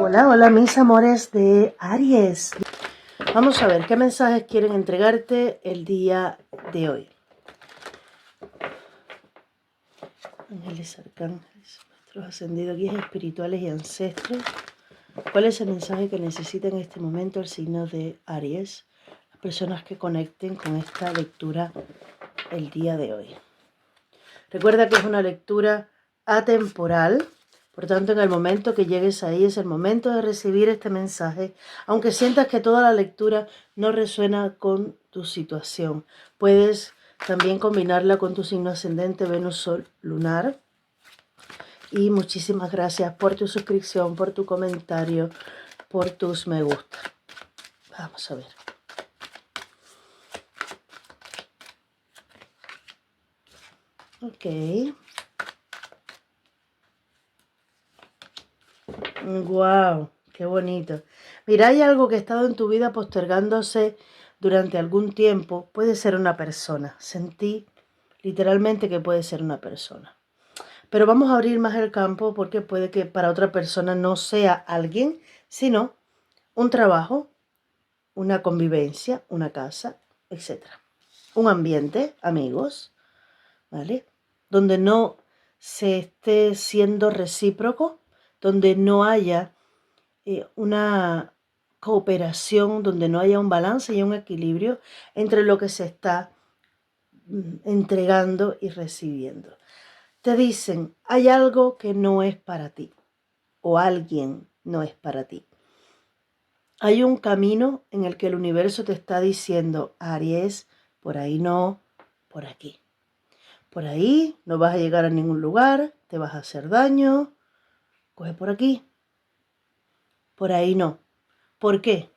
Hola, hola mis amores de Aries. Vamos a ver qué mensajes quieren entregarte el día de hoy. Ángeles, arcángeles, nuestros ascendidos, guías espirituales y ancestros. ¿Cuál es el mensaje que necesita en este momento el signo de Aries? Las personas que conecten con esta lectura el día de hoy. Recuerda que es una lectura atemporal. Por tanto, en el momento que llegues ahí es el momento de recibir este mensaje, aunque sientas que toda la lectura no resuena con tu situación. Puedes también combinarla con tu signo ascendente, Venus, Sol, Lunar. Y muchísimas gracias por tu suscripción, por tu comentario, por tus me gusta. Vamos a ver. Ok. Wow, qué bonito. Mira, hay algo que ha estado en tu vida postergándose durante algún tiempo. Puede ser una persona. Sentí literalmente que puede ser una persona. Pero vamos a abrir más el campo porque puede que para otra persona no sea alguien, sino un trabajo, una convivencia, una casa, etc. Un ambiente, amigos, ¿vale? Donde no se esté siendo recíproco, donde no haya una cooperación, donde no haya un balance y un equilibrio entre lo que se está entregando y recibiendo. Te dicen, hay algo que no es para ti o alguien no es para ti. Hay un camino en el que el universo te está diciendo, Aries, por ahí no, por aquí. Por ahí no vas a llegar a ningún lugar, te vas a hacer daño, coge por aquí. Por ahí no. ¿Por qué?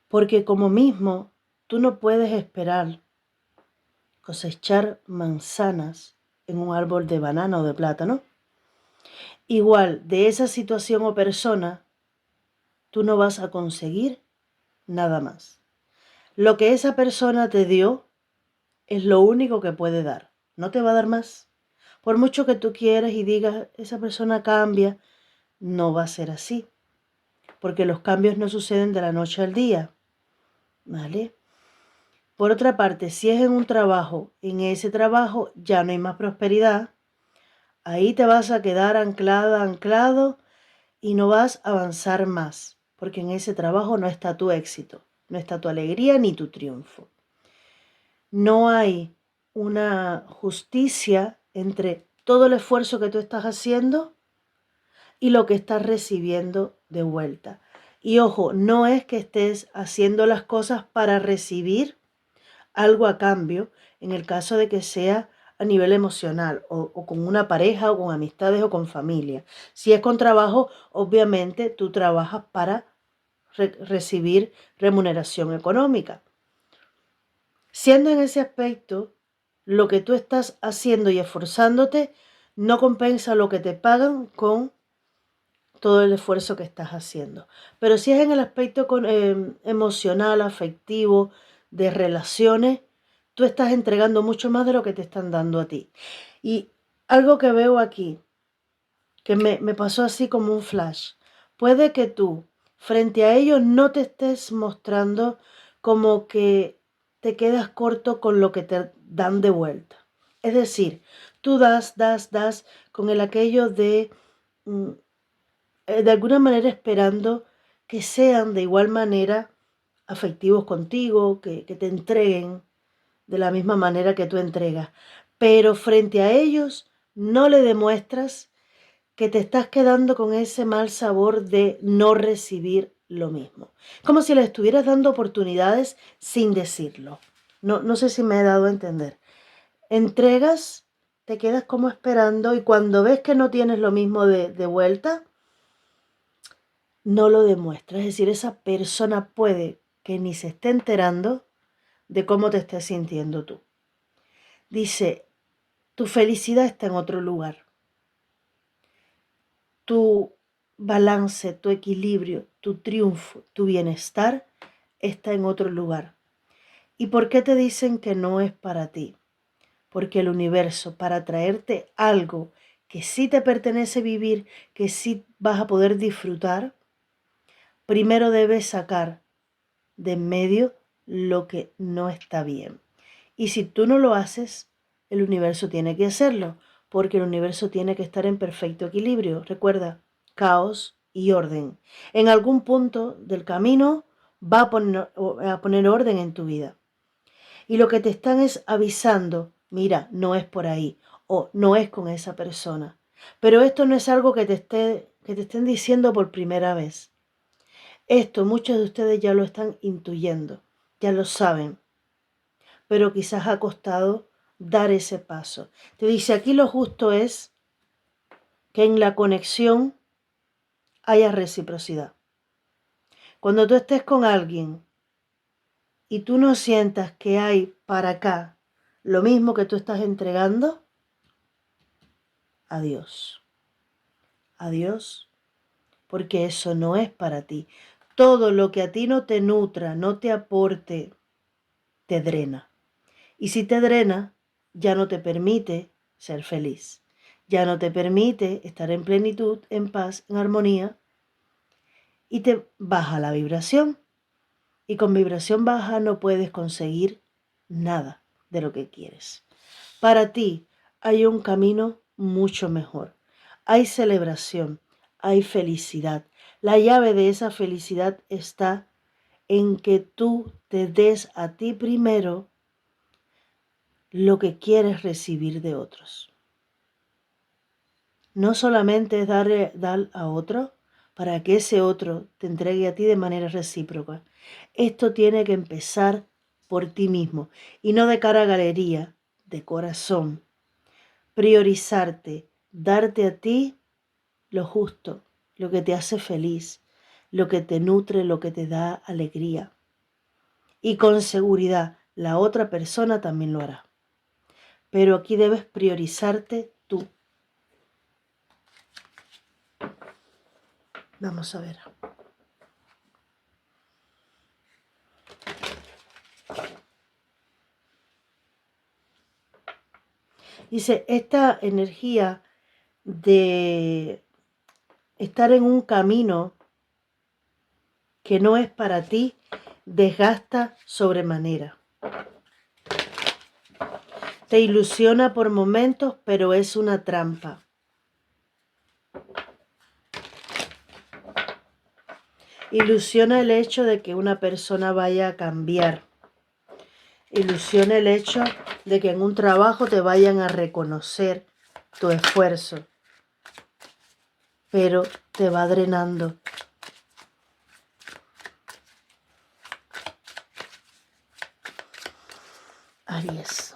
Porque como mismo tú no puedes esperar cosechar manzanas en un árbol de banana o de plátano. Igual, de esa situación o persona, tú no vas a conseguir nada más. Lo que esa persona te dio es lo único que puede dar. No te va a dar más. Por mucho que tú quieras y digas, esa persona cambia, no va a ser así. Porque los cambios no suceden de la noche al día. ¿Vale? Por otra parte, si es en un trabajo, en ese trabajo ya no hay más prosperidad, ahí te vas a quedar anclada, anclado y no vas a avanzar más, porque en ese trabajo no está tu éxito, no está tu alegría ni tu triunfo. No hay una justicia entre todo el esfuerzo que tú estás haciendo y lo que estás recibiendo de vuelta. Y ojo, no es que estés haciendo las cosas para recibir algo a cambio, en el caso de que sea a nivel emocional o con una pareja o con amistades o con familia. Si es con trabajo, obviamente tú trabajas para recibir remuneración económica. Siendo en ese aspecto, lo que tú estás haciendo y esforzándote no compensa lo que te pagan con todo el esfuerzo que estás haciendo. Pero si es en el aspecto emocional, afectivo, de relaciones, tú estás entregando mucho más de lo que te están dando a ti. Y algo que veo aquí, que me pasó así como un flash, puede que tú frente a ellos no te estés mostrando como que te quedas corto con lo que te dan de vuelta. Es decir, tú das con el aquello de alguna manera esperando que sean de igual manera afectivos contigo, que te entreguen de la misma manera que tú entregas. Pero frente a ellos no le demuestras que te estás quedando con ese mal sabor de no recibir lo mismo. Como si les estuvieras dando oportunidades sin decirlo. No sé si me he dado a entender. Entregas, te quedas como esperando y cuando ves que no tienes lo mismo de vuelta, no lo demuestra. Es decir, esa persona puede que ni se esté enterando de cómo te estés sintiendo tú. Dice, tu felicidad está en otro lugar. Tu balance, tu equilibrio, tu triunfo, tu bienestar está en otro lugar. ¿Y por qué te dicen que no es para ti? Porque el universo, para traerte algo que sí te pertenece vivir, que sí vas a poder disfrutar, primero debes sacar de en medio lo que no está bien. Y si tú no lo haces, el universo tiene que hacerlo, porque el universo tiene que estar en perfecto equilibrio. Recuerda, caos y orden. En algún punto del camino va a poner orden en tu vida. Y lo que te están es avisando, mira, no es por ahí o no es con esa persona. Pero esto no es algo que te estén diciendo por primera vez. Esto muchos de ustedes ya lo están intuyendo, ya lo saben, pero quizás ha costado dar ese paso. Te dice, aquí lo justo es que en la conexión haya reciprocidad. Cuando tú estés con alguien y tú no sientas que hay para acá lo mismo que tú estás entregando, adiós. Adiós, porque eso no es para ti. Todo lo que a ti no te nutra, no te aporte, te drena. Y si te drena, ya no te permite ser feliz. Ya no te permite estar en plenitud, en paz, en armonía, y te baja la vibración. Y con vibración baja no puedes conseguir nada de lo que quieres. Para ti hay un camino mucho mejor. Hay celebración, hay felicidad. La llave de esa felicidad está en que tú te des a ti primero lo que quieres recibir de otros. No solamente es dar a otro para que ese otro te entregue a ti de manera recíproca. Esto tiene que empezar por ti mismo y no de cara a galería, de corazón. Priorizarte, darte a ti lo justo, lo que te hace feliz, lo que te nutre, lo que te da alegría. Y con seguridad la otra persona también lo hará. Pero aquí debes priorizarte tú. Vamos a ver. Dice, esta energía de estar en un camino que no es para ti, desgasta sobremanera. Te ilusiona por momentos, pero es una trampa. Ilusiona el hecho de que una persona vaya a cambiar. Ilusiona el hecho de que en un trabajo te vayan a reconocer tu esfuerzo, pero te va drenando. Aries.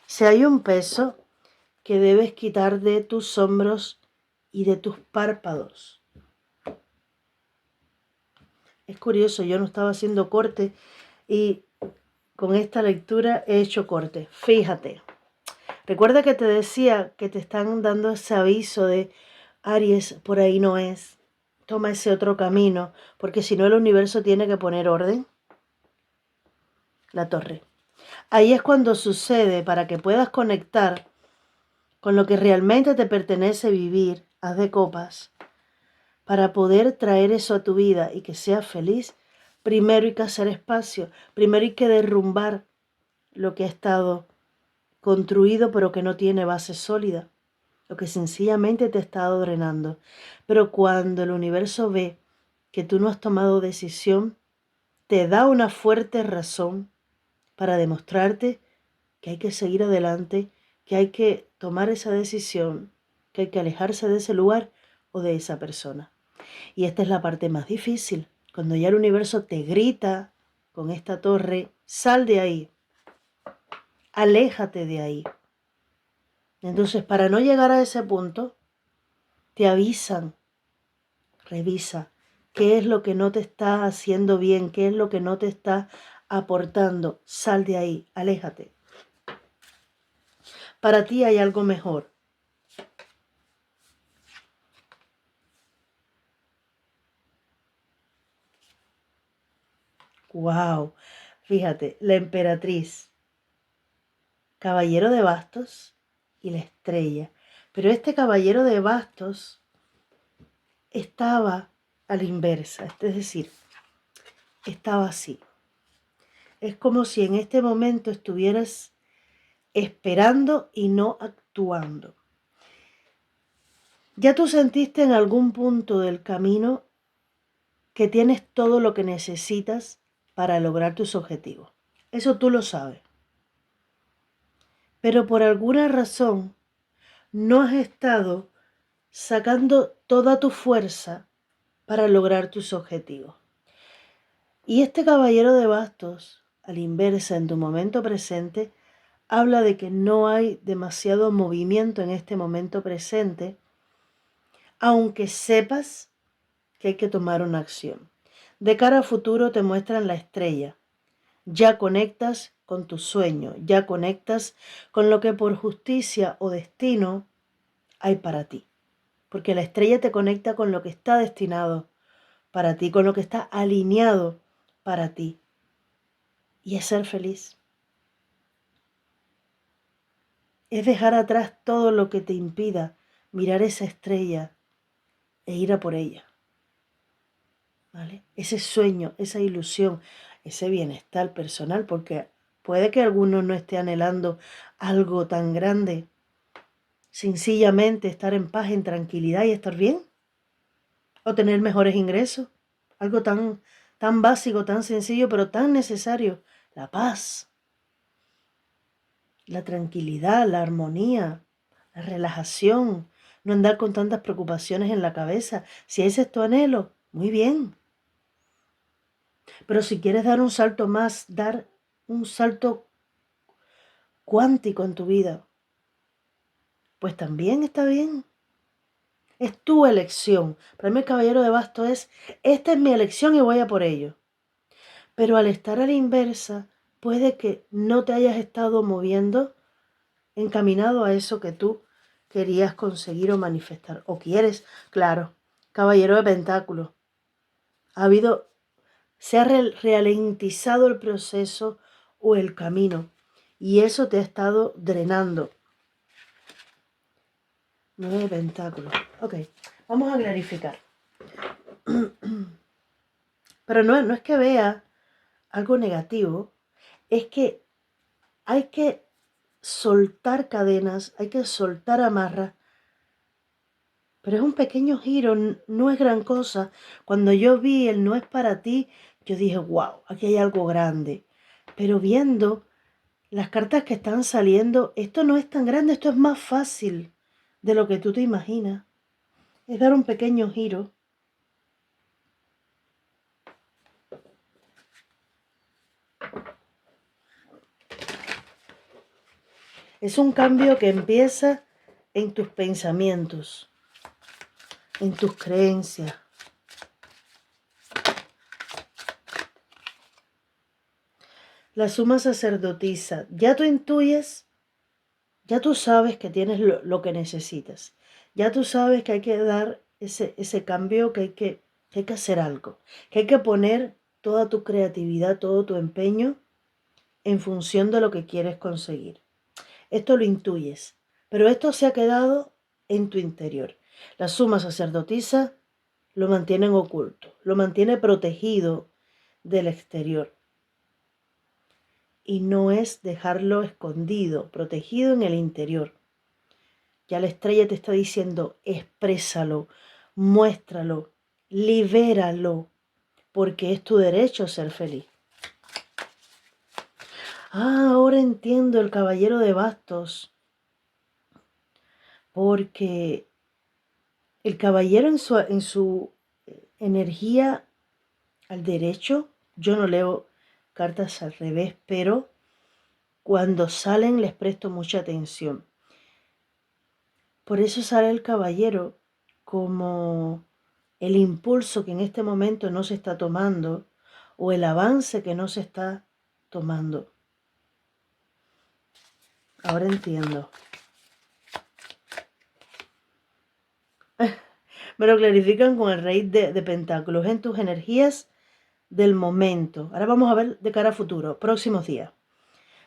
Si hay un peso que debes quitar de tus hombros y de tus párpados. Es curioso, yo no estaba haciendo corte y con esta lectura he hecho corte. Fíjate. Recuerda que te decía que te están dando ese aviso de Aries, por ahí no es. Toma ese otro camino, porque si no el universo tiene que poner orden. La torre. Ahí es cuando sucede, para que puedas conectar con lo que realmente te pertenece vivir, haz de copas. Para poder traer eso a tu vida y que seas feliz, primero hay que hacer espacio, primero hay que derrumbar lo que ha estado construido pero que no tiene base sólida, lo que sencillamente te ha estado drenando. Pero cuando el universo ve que tú no has tomado decisión, te da una fuerte razón para demostrarte que hay que seguir adelante, que hay que tomar esa decisión, que hay que alejarse de ese lugar o de esa persona. Y esta es la parte más difícil, cuando ya el universo te grita con esta torre, sal de ahí, aléjate de ahí. Entonces, para no llegar a ese punto, te avisan, revisa qué es lo que no te está haciendo bien, qué es lo que no te está aportando, sal de ahí, aléjate. Para ti hay algo mejor. Wow, fíjate, la emperatriz, caballero de bastos y la estrella. Pero este caballero de bastos estaba a la inversa, es decir, estaba así. Es como si en este momento estuvieras esperando y no actuando. Ya tú sentiste en algún punto del camino que tienes todo lo que necesitas para lograr tus objetivos. Eso tú lo sabes. Pero por alguna razón no has estado sacando toda tu fuerza para lograr tus objetivos. Y este caballero de bastos, a la inversa, en tu momento presente, habla de que no hay demasiado movimiento en este momento presente, aunque sepas que hay que tomar una acción. De cara a futuro te muestran la estrella. Ya conectas con tu sueño, ya conectas con lo que por justicia o destino hay para ti. Porque la estrella te conecta con lo que está destinado para ti, con lo que está alineado para ti. Y es ser feliz. Es dejar atrás todo lo que te impida mirar esa estrella e ir a por ella. ¿Vale? Ese sueño, esa ilusión, ese bienestar personal, porque puede que alguno no esté anhelando algo tan grande, sencillamente estar en paz, en tranquilidad y estar bien, o tener mejores ingresos, algo tan básico, tan sencillo, pero tan necesario, la paz, la tranquilidad, la armonía, la relajación, no andar con tantas preocupaciones en la cabeza. Si ese es tu anhelo, muy bien. Pero si quieres dar un salto más, dar un salto cuántico en tu vida, pues también está bien. Es tu elección. Para mí el caballero de bastos es, esta es mi elección y voy a por ello. Pero al estar a la inversa, puede que no te hayas estado moviendo encaminado a eso que tú querías conseguir o manifestar. O quieres, claro, caballero de pentáculos. Se ha ralentizado el proceso o el camino. Y eso te ha estado drenando. 9 de pentáculos. Ok, vamos a clarificar. Pero no es que vea algo negativo, es que hay que soltar cadenas, hay que soltar amarras, pero es un pequeño giro, no es gran cosa. Cuando yo vi el no es para ti, yo dije, wow, aquí hay algo grande. Pero viendo las cartas que están saliendo, esto no es tan grande, esto es más fácil de lo que tú te imaginas. Es dar un pequeño giro. Es un cambio que empieza en tus pensamientos, en tus creencias. La suma sacerdotisa, ya tú intuyes, ya tú sabes que tienes lo que necesitas. Ya tú sabes que hay que dar ese cambio, que hay que hacer algo. Que hay que poner toda tu creatividad, todo tu empeño en función de lo que quieres conseguir. Esto lo intuyes, pero esto se ha quedado en tu interior. La suma sacerdotisa lo mantiene en oculto, lo mantiene protegido del exterior. Y no es dejarlo escondido, protegido en el interior. Ya la estrella te está diciendo, exprésalo, muéstralo, libéralo, porque es tu derecho ser feliz. Ahora entiendo el caballero de bastos, porque el caballero en su energía al derecho, yo no leo cartas al revés, pero cuando salen les presto mucha atención. Por eso sale el caballero como el impulso que en este momento no se está tomando o el avance que no se está tomando. Ahora entiendo. Me lo clarifican con el rey de pentáculos en tus energías del momento. Ahora vamos a ver de cara a futuro, próximos días.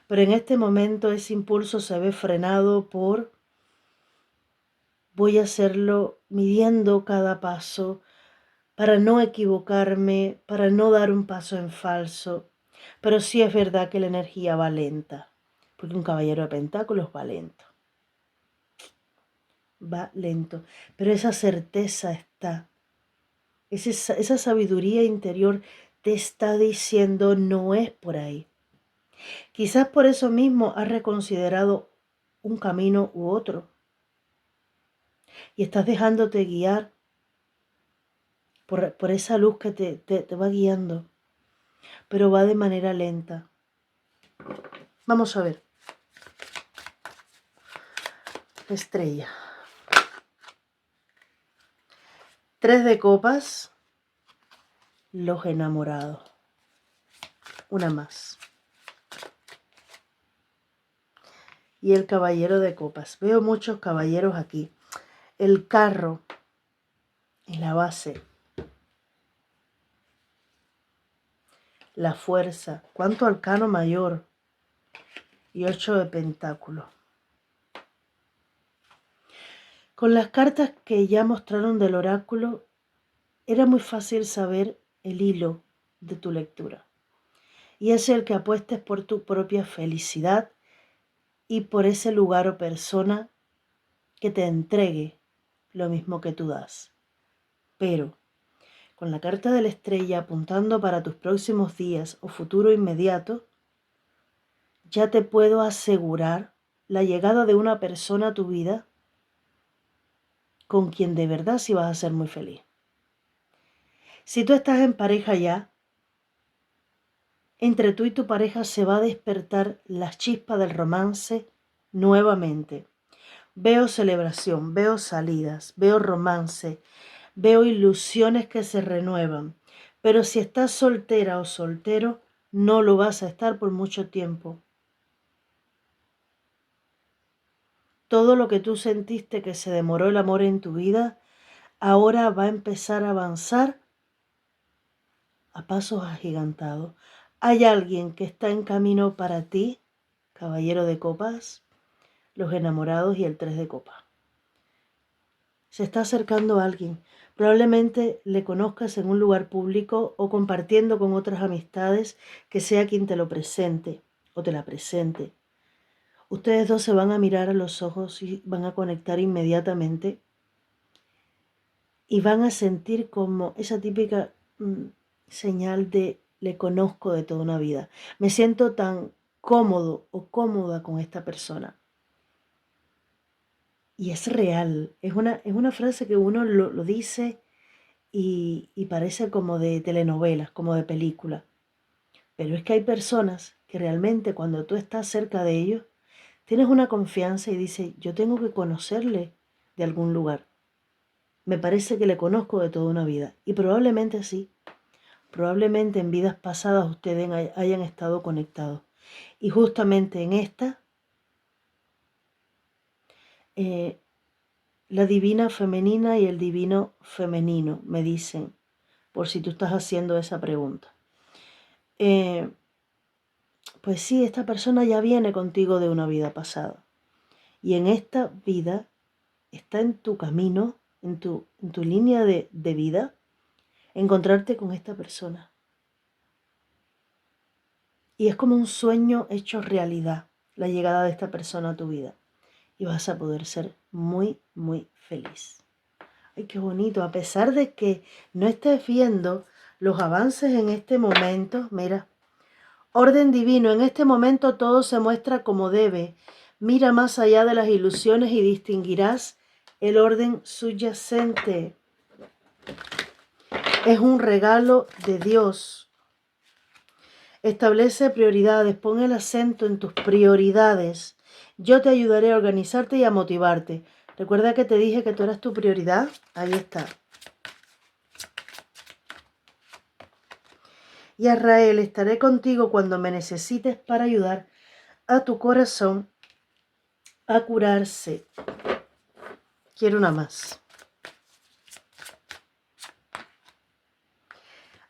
Pero en este momento ese impulso se ve frenado por voy a hacerlo midiendo cada paso para no equivocarme, para no dar un paso en falso. Pero sí es verdad que la energía va lenta, porque un caballero de pentáculos va lento. Va lento, pero esa certeza está, esa sabiduría interior te está diciendo no es por ahí. Quizás por eso mismo has reconsiderado un camino u otro y estás dejándote guiar por esa luz que te va guiando, pero va de manera lenta. Vamos a ver. Estrella. 3 de copas. Los enamorados. Una más. Y el caballero de copas. Veo muchos caballeros aquí. El carro en la base. La fuerza. ¿Cuánto arcano mayor? Y 8 de pentáculos. Con las cartas que ya mostraron del oráculo, era muy fácil saber el hilo de tu lectura. Y es el que apuestes por tu propia felicidad y por ese lugar o persona que te entregue lo mismo que tú das. Pero con la carta de la estrella apuntando para tus próximos días o futuro inmediato, ya te puedo asegurar la llegada de una persona a tu vida con quien de verdad sí vas a ser muy feliz. Si tú estás en pareja ya, entre tú y tu pareja se va a despertar la chispa del romance nuevamente. Veo celebración, veo salidas, veo romance, veo ilusiones que se renuevan. Pero si estás soltera o soltero, no lo vas a estar por mucho tiempo. Todo lo que tú sentiste que se demoró el amor en tu vida, ahora va a empezar a avanzar a pasos agigantados. Hay alguien que está en camino para ti, caballero de copas, los enamorados y el 3 de copas. Se está acercando a alguien. Probablemente le conozcas en un lugar público o compartiendo con otras amistades, que sea quien te lo presente o te la presente. Ustedes dos se van a mirar a los ojos y van a conectar inmediatamente y van a sentir como esa típica señal de le conozco de toda una vida. Me siento tan cómodo o cómoda con esta persona. Y es real, es una frase que uno lo dice y parece como de telenovelas, como de película. Pero es que hay personas que realmente cuando tú estás cerca de ellos, tienes una confianza y dices, yo tengo que conocerle de algún lugar. Me parece que le conozco de toda una vida. Y probablemente sí, probablemente en vidas pasadas ustedes hayan estado conectados. Y justamente en esta, la divina femenina y el divino femenino me dicen, por si tú estás haciendo esa pregunta. Pues sí, esta persona ya viene contigo de una vida pasada. Y en esta vida está en tu camino, en tu línea de vida, encontrarte con esta persona. Y es como un sueño hecho realidad, la llegada de esta persona a tu vida. Y vas a poder ser muy, muy feliz. Ay, qué bonito. A pesar de que no estés viendo los avances en este momento, mira, orden divino, en este momento todo se muestra como debe. Mira más allá de las ilusiones y distinguirás el orden subyacente. Es un regalo de Dios. Establece prioridades, pon el acento en tus prioridades. Yo te ayudaré a organizarte y a motivarte. ¿Recuerda que te dije que tú eras tu prioridad? Ahí está. Y Israel, estaré contigo cuando me necesites para ayudar a tu corazón a curarse. Quiero una más.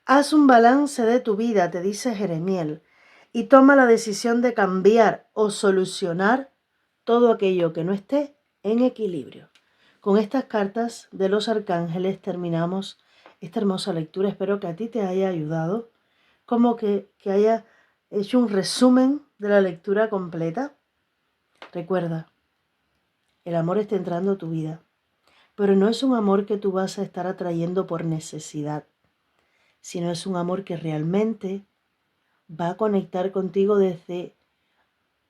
Haz un balance de tu vida, te dice Jeremiel, y toma la decisión de cambiar o solucionar todo aquello que no esté en equilibrio. Con estas cartas de los arcángeles terminamos esta hermosa lectura. Espero que a ti te haya ayudado, como que haya hecho un resumen de la lectura completa. Recuerda, el amor está entrando a tu vida, pero no es un amor que tú vas a estar atrayendo por necesidad, sino es un amor que realmente va a conectar contigo desde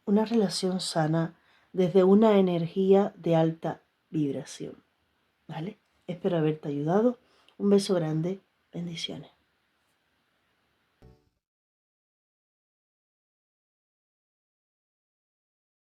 una relación sana, desde una energía de alta vibración. ¿Vale? Espero haberte ayudado. Un beso grande. Bendiciones.